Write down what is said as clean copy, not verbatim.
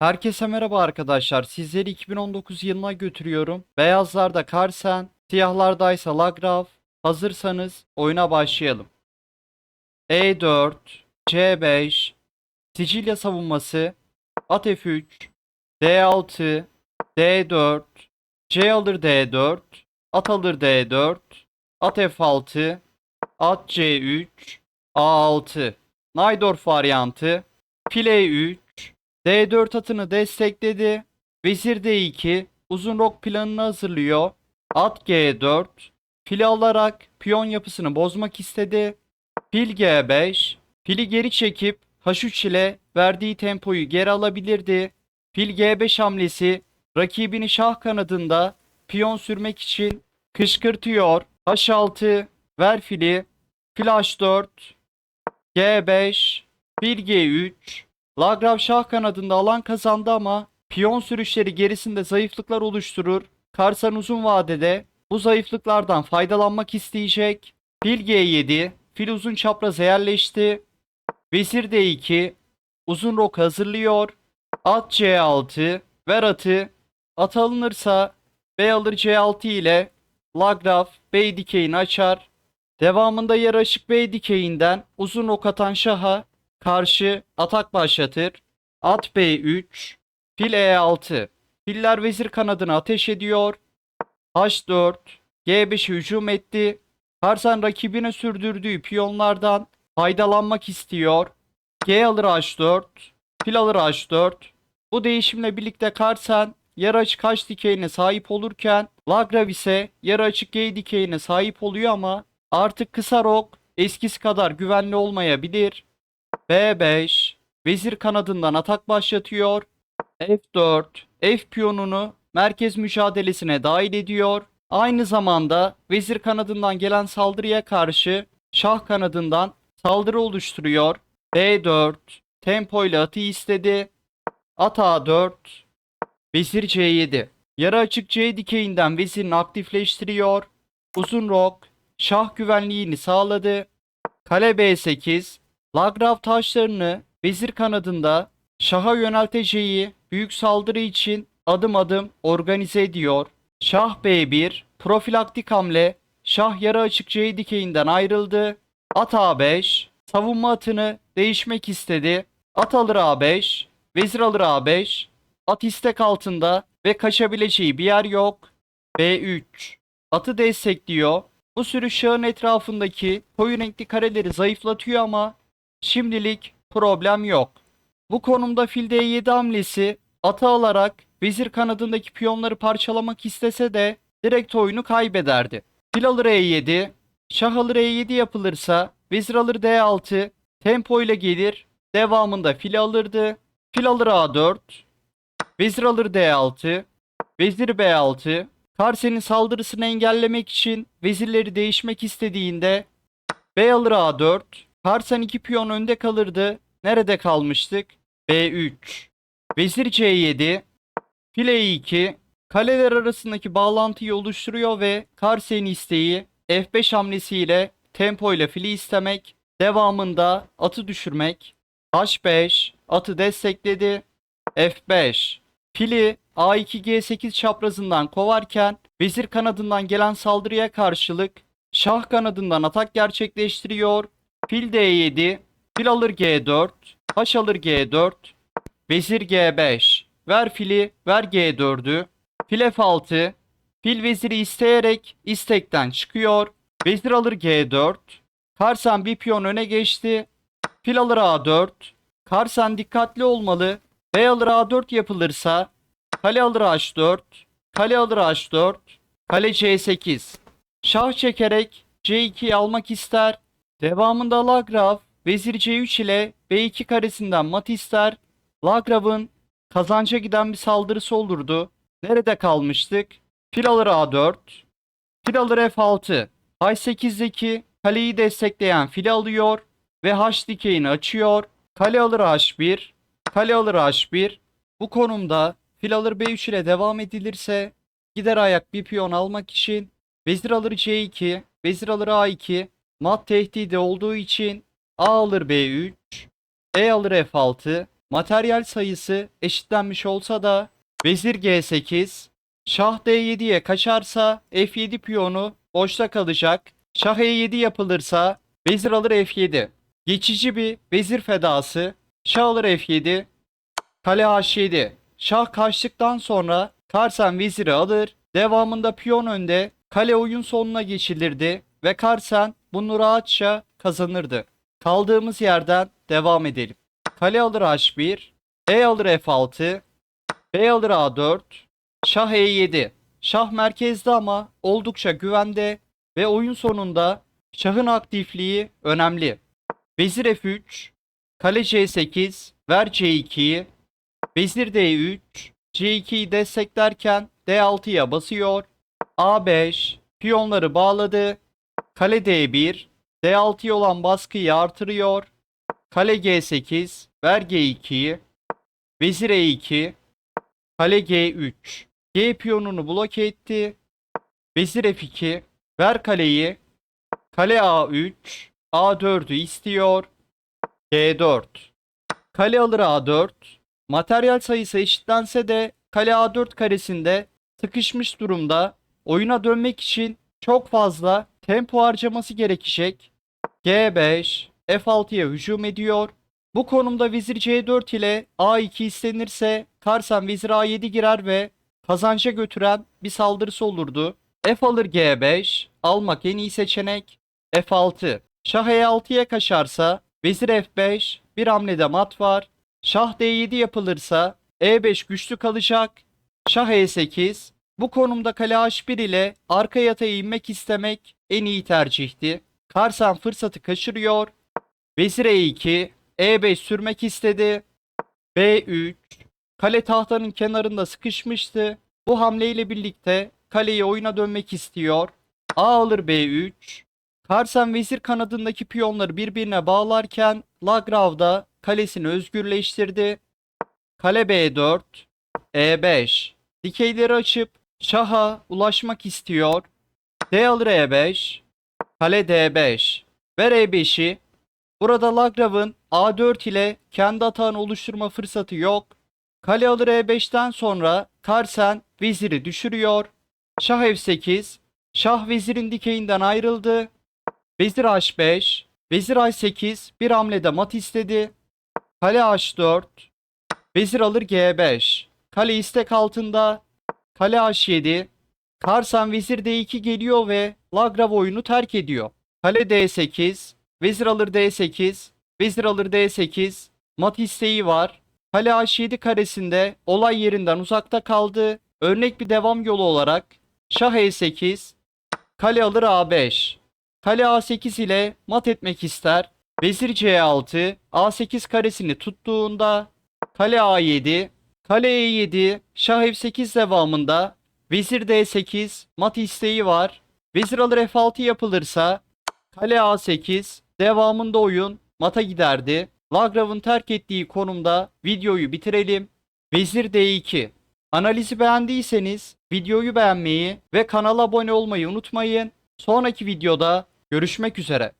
Herkese merhaba arkadaşlar. Sizleri 2019 yılına götürüyorum. Beyazlarda Carlsen, siyahlardaysa Lagrave. Hazırsanız oyuna başlayalım. E4, C5, Sicilya savunması, at F3, D6, D4, C alır D4, at alır D4, at F6, at C3, A6. Najdorf varyantı, fil E3, D4 atını destekledi. Vezir D2 uzun rok planını hazırlıyor. At G4 fili alarak piyon yapısını bozmak istedi. Fil G5 fili geri çekip H3 ile verdiği tempoyu geri alabilirdi. Fil G5 hamlesi rakibini şah kanadında piyon sürmek için kışkırtıyor. H6 ver fili. Fil H4 G5 fil G3 Lagrave şah kanadında alan kazandı ama piyon sürüşleri gerisinde zayıflıklar oluşturur. Carlsen uzun vadede bu zayıflıklardan faydalanmak isteyecek. Fil G7, fil uzun çapraza yerleşti. Vezir D2, uzun rok hazırlıyor. At C6, ver atı. At alınırsa B alır C6 ile Lagrave B dikeyini açar. Devamında yarı açık B dikeyinden uzun ok atan şaha karşı atak başlatır. At B3, fil E6. Filler vezir kanadını ateş ediyor. H4, G5'e hücum etti. Carlsen rakibine sürdürdüğü piyonlardan faydalanmak istiyor. G alır H4, fil alır H4. Bu değişimle birlikte Carlsen yarı açık H dikeyine sahip olurken Lagrave ise yarı açık G dikeyine sahip oluyor ama artık kısa rok eskisi kadar güvenli olmayabilir. B5 vezir kanadından atak başlatıyor. F4 F piyonunu merkez mücadelesine dahil ediyor. Aynı zamanda vezir kanadından gelen saldırıya karşı şah kanadından saldırı oluşturuyor. B4 tempo ile atı istedi. At A4 vezir C7 yarı açık C dikeyinden vezirini aktifleştiriyor. Uzun rok şah güvenliğini sağladı. Kale B8 Lagrave taşlarını vezir kanadında şaha yönelteceği büyük saldırı için adım adım organize ediyor. Şah B1 profilaktik hamle şah yarı açık C dikeyinden ayrıldı. At A5 savunma atını değişmek istedi. At alır A5 vezir alır A5 at istek altında ve kaçabileceği bir yer yok. B3 atı destekliyor. Bu sürüş şahın etrafındaki koyu renkli kareleri zayıflatıyor ama şimdilik problem yok. Bu konumda fil D7 hamlesi atı alarak vezir kanadındaki piyonları parçalamak istese de direkt oyunu kaybederdi. Fil alır E7, şah alır E7 yapılırsa vezir alır D6, tempo ile gelir. Devamında fil alırdı. Fil alır A4, vezir alır D6, vezir B6. Carlsen'in saldırısını engellemek için vezirleri değişmek istediğinde B alır A4. Carlsen 2 piyon önde kalırdı. Nerede kalmıştık? B3. Vezir C7. Fil E2. Kaleler arasındaki bağlantıyı oluşturuyor ve Carlsen'in isteği F5 hamlesiyle tempo ile fili istemek. Devamında atı düşürmek. H5. Atı destekledi. F5. Fili A2 G8 çaprazından kovarken vezir kanadından gelen saldırıya karşılık şah kanadından atak gerçekleştiriyor. Fil D7, fil alır G4, H alır G4, vezir G5, ver fili, ver G4'ü, fil F6, fil veziri isteyerek istekten çıkıyor. Vezir alır G4, Carlsen bir piyon öne geçti. Fil alır A4, Carlsen dikkatli olmalı. B alır A4 yapılırsa kale alır H4, kale alır H4, kale C8. Şah çekerek C2'yi almak ister. Devamında Lagrave vezir C3 ile B2 karesinden mat ister. Lagrave'ın kazanca giden bir saldırısı olurdu. Nerede kalmıştık? Fil alır A4, fil alır F6. H8'deki kaleyi destekleyen fili alıyor ve H dikeyini açıyor. Kale alır H1, kale alır H1. Bu konumda fil alır B3 ile devam edilirse gider ayak bir piyon almak için vezir alır C2, vezir alır A2 mat tehdidi olduğu için A alır B3, E alır F6 materyal sayısı eşitlenmiş olsa da vezir G8, şah D7'ye kaçarsa F7 piyonu boşta kalacak. Şah E7 yapılırsa vezir alır F7. Geçici bir vezir fedası. Şah alır F7. Kale H7. Şah kaçtıktan sonra Carlsen veziri alır. Devamında piyon önde. Kale oyun sonuna geçilirdi ve Carlsen bunu rahatça kazanırdı. Kaldığımız yerden devam edelim. Kale alır H1. E alır F6. B alır A4. Şah E7. Şah merkezde ama oldukça güvende ve oyun sonunda şahın aktifliği önemli. Vezir F3. Kale C8. Ver C2'yi. Vezir D3. C2'yi desteklerken D6'ya basıyor. A5. Piyonları bağladı. Kale D1. D6'ya olan baskıyı artırıyor. Kale G8. Ver G2'yi. Vezir E2. Kale G3. G piyonunu bloke etti. Vezir F2. Ver kaleyi. Kale A3. A4'ü istiyor. D4. Kale alır A4. Materyal sayısı eşitlense de kale A4 karesinde sıkışmış durumda. Oyuna dönmek için çok fazla tempo harcaması gerekecek. G5. F6'ya hücum ediyor. Bu konumda vezir C4 ile A2 istenirse Carlsen vezir A7 girer ve kazanca götüren bir saldırısı olurdu. F alır G5. Almak en iyi seçenek. F6. Şah E6'ya kaçarsa vezir F5. Bir hamlede mat var. Şah D7 yapılırsa E5 güçlü kalacak. Şah E8. Bu konumda kale H1 ile arka yatağa inmek istemek en iyi tercihti. Carlsen fırsatı kaçırıyor. Vezir E2. E5 sürmek istedi. B3. Kale tahtanın kenarında sıkışmıştı. Bu hamleyle birlikte kaleyi oyuna dönmek istiyor. A alır B3. Carlsen vezir kanadındaki piyonları birbirine bağlarken Lagrave da kalesini özgürleştirdi. Kale B4. E5. Dikeyleri açıp şaha ulaşmak istiyor. D alır E5. Kale D5. Ver E5'i. Burada Lagrave'ın A4 ile kendi atağını oluşturma fırsatı yok. Kale alır E5'ten sonra Carlsen veziri düşürüyor. Şah F8. Şah vezirin dikeyinden ayrıldı. Vezir H5. Vezir H8 bir hamlede mat istedi. Kale H4. Vezir alır G5. Kale istek altında. Kale H7. Carlsen vezir D2 geliyor ve Lagrave oyunu terk ediyor. Kale D8. Vezir alır D8. Vezir alır D8. Mat isteği var. Kale H7 karesinde olay yerinden uzakta kaldı. Örnek bir devam yolu olarak Şah E8. Kale alır A5. Kale A8 ile mat etmek ister. Vezir C6. A8 karesini tuttuğunda kale A7. Kale E7. Şah F8 devamında vezir D8 mat isteği var. Vezir alır F6 yapılırsa kale A8 devamında oyun mata giderdi. Lagrave'ın terk ettiği konumda videoyu bitirelim. Vezir D2. Analizi beğendiyseniz videoyu beğenmeyi ve kanala abone olmayı unutmayın. Sonraki videoda görüşmek üzere.